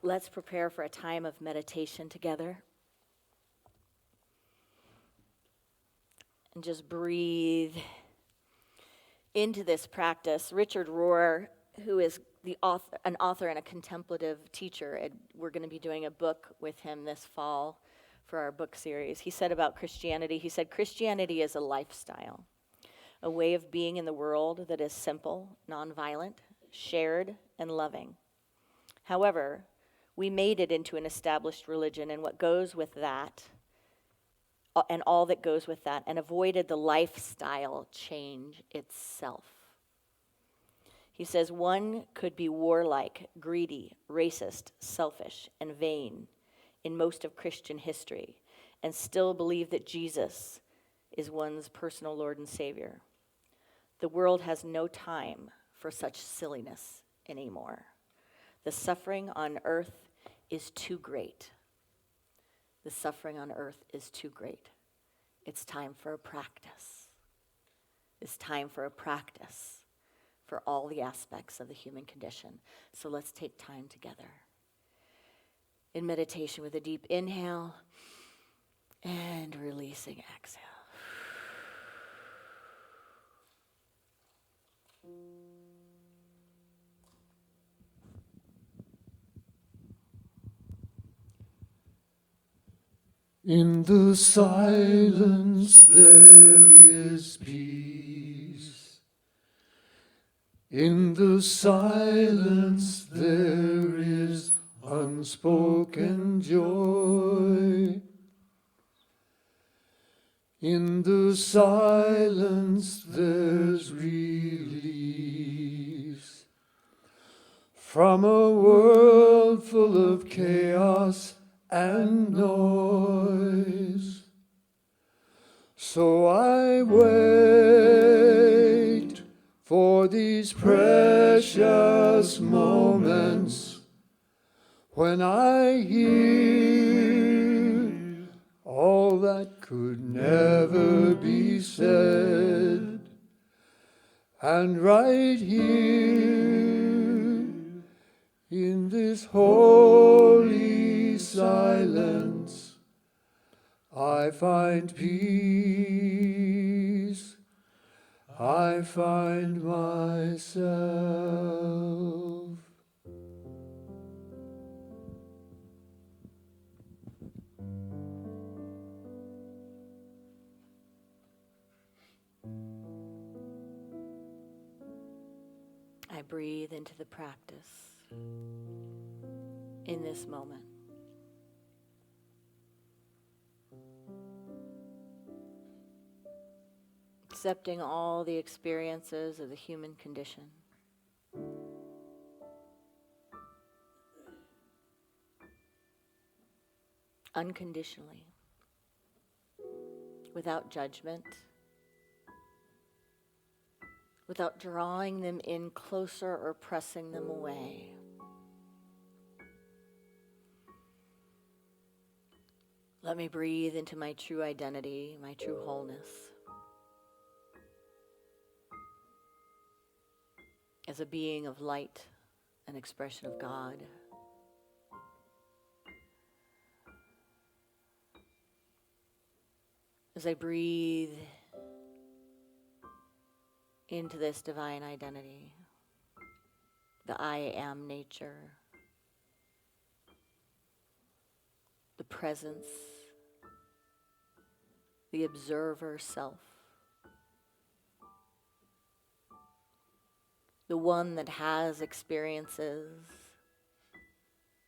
Let's prepare for a time of meditation together. And just breathe into this practice. Richard Rohr, who is an author and a contemplative teacher, and we're going to be doing a book with him this fall for our book series. He said about Christianity, he said, Christianity is a lifestyle, a way of being in the world that is simple, nonviolent, shared, and loving. However, we made it into an established religion, and what goes with that, and all that goes with that, and avoided the lifestyle change itself. He says, one could be warlike, greedy, racist, selfish, and vain in most of Christian history, and still believe that Jesus is one's personal Lord and Savior. The world has no time for such silliness anymore. The suffering on earth is too great. The suffering on earth is too great. It's time for a practice. It's time for a practice for all the aspects of the human condition. So let's take time together in meditation with a deep inhale and releasing exhale. In the silence there is peace. In the silence there is unspoken joy. In the silence there's release from a world full of chaos and noise. So I wait for these precious moments when I hear all that could never be said. And right here in this holy silence, I find peace, I find myself. I breathe into the practice in this moment. Accepting all the experiences of the human condition. Unconditionally, without judgment, without drawing them in closer or pressing them away. Let me breathe into my true identity, my true wholeness, as a being of light, an expression of God. As I breathe into this divine identity, the I am nature, the presence, the observer self, the one that has experiences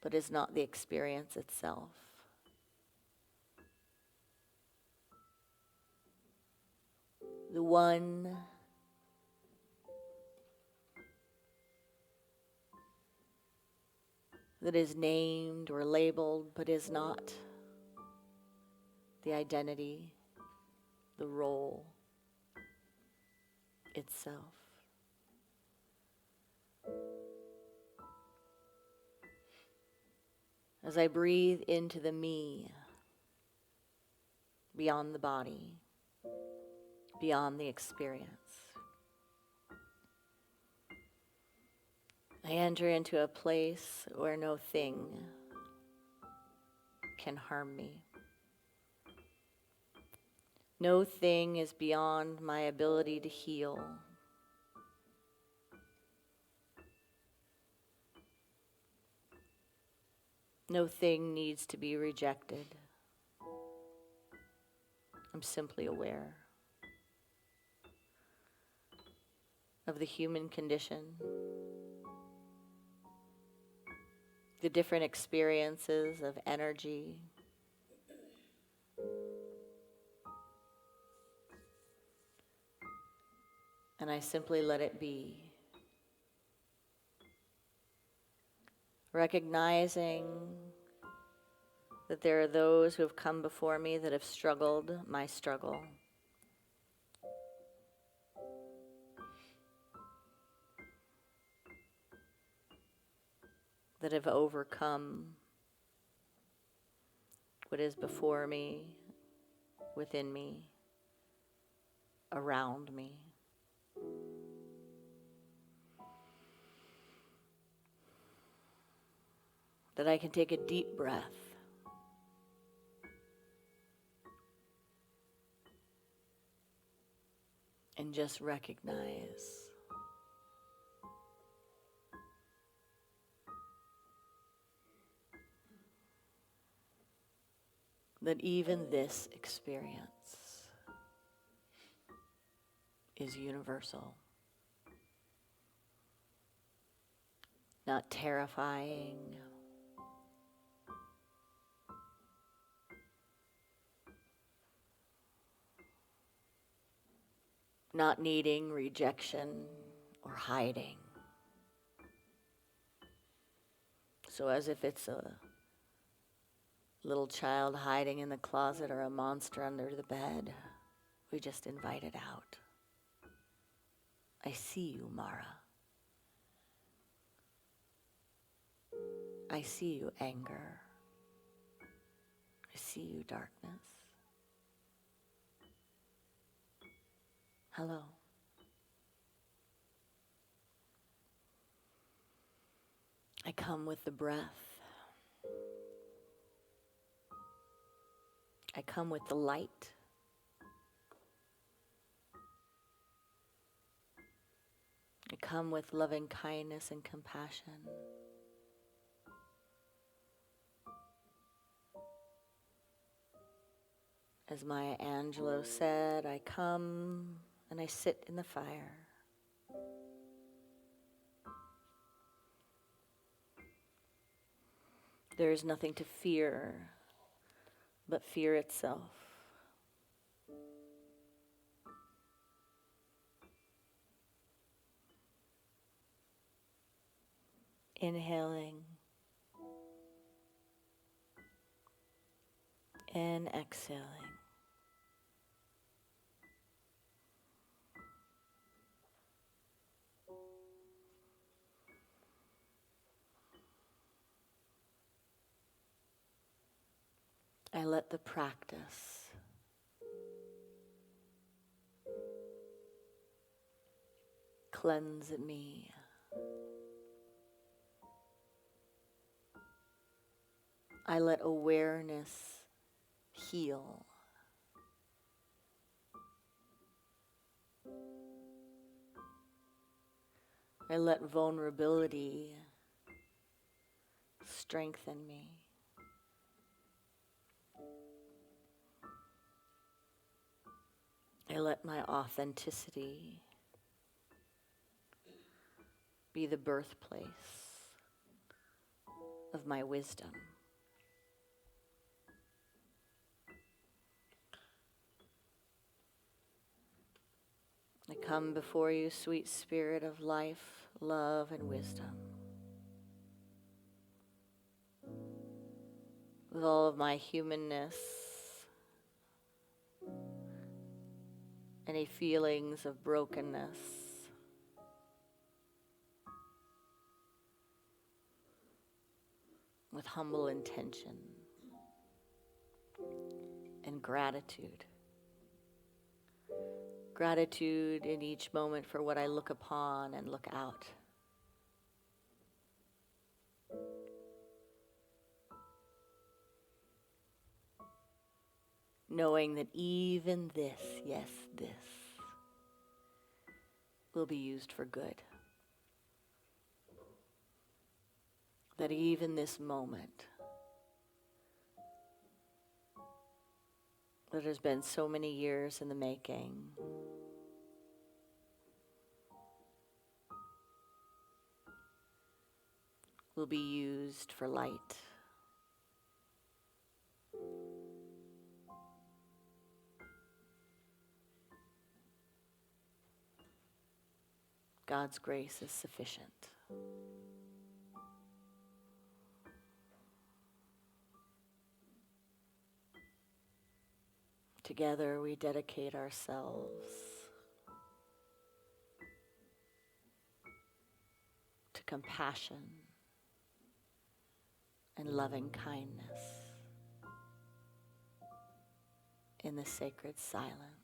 but is not the experience itself. The one that is named or labeled but is not the identity, the role itself. As I breathe into the me, beyond the body, beyond the experience, I enter into a place where no thing can harm me. No thing is beyond my ability to heal. No thing needs to be rejected. I'm simply aware of the human condition, the different experiences of energy, and I simply let it be. Recognizing that there are those who have come before me that have struggled my struggle. That have overcome what is before me, within me, around me. That I can take a deep breath and just recognize that even this experience is universal, not terrifying, not needing rejection or hiding. So as if it's a little child hiding in the closet or a monster under the bed, we just invite it out. I see you, Mara. I see you, anger. I see you, darkness. Hello. I come with the breath. I come with the light. I come with loving kindness and compassion. As Maya Angelou said, I come and I sit in the fire. There is nothing to fear but fear itself. Inhaling and exhaling. I let the practice cleanse me. I let awareness heal. I let vulnerability strengthen me. I let my authenticity be the birthplace of my wisdom. I come before you, sweet spirit of life, love, and wisdom. With all of my humanness, any feelings of brokenness, with humble intention and gratitude. Gratitude in each moment for what I look upon and look out. knowing that even this, yes, this, will be used for good. That even this moment, that has been so many years in the making, will be used for light. God's grace is sufficient. Together we dedicate ourselves to compassion and loving kindness in the sacred silence.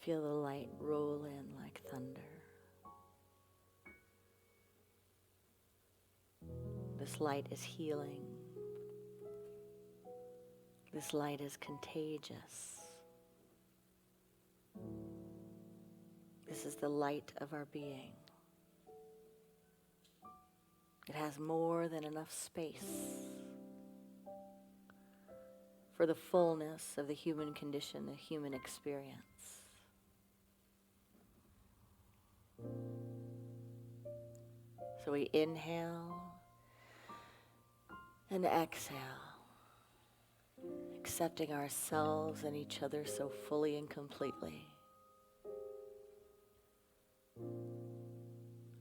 Feel the light roll in like thunder. This light is healing. This light is contagious. This is the light of our being. It has more than enough space for the fullness of the human condition, the human experience. So we inhale and exhale, accepting ourselves and each other so fully and completely.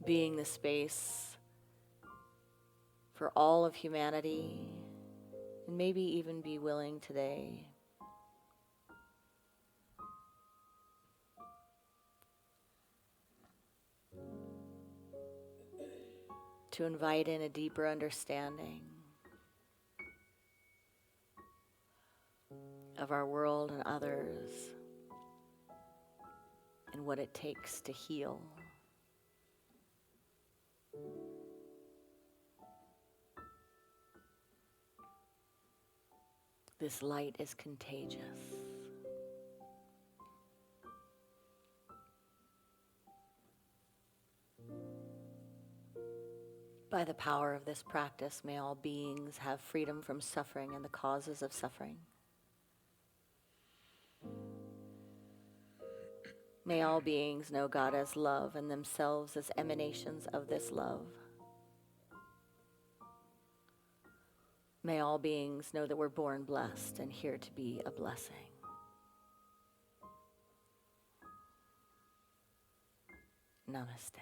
Being the space for all of humanity, and maybe even be willing today to invite in a deeper understanding of our world and others and what it takes to heal. This light is contagious. By the power of this practice, may all beings have freedom from suffering and the causes of suffering. May all beings know God as love and themselves as emanations of this love. May all beings know that we're born blessed and here to be a blessing. Namaste.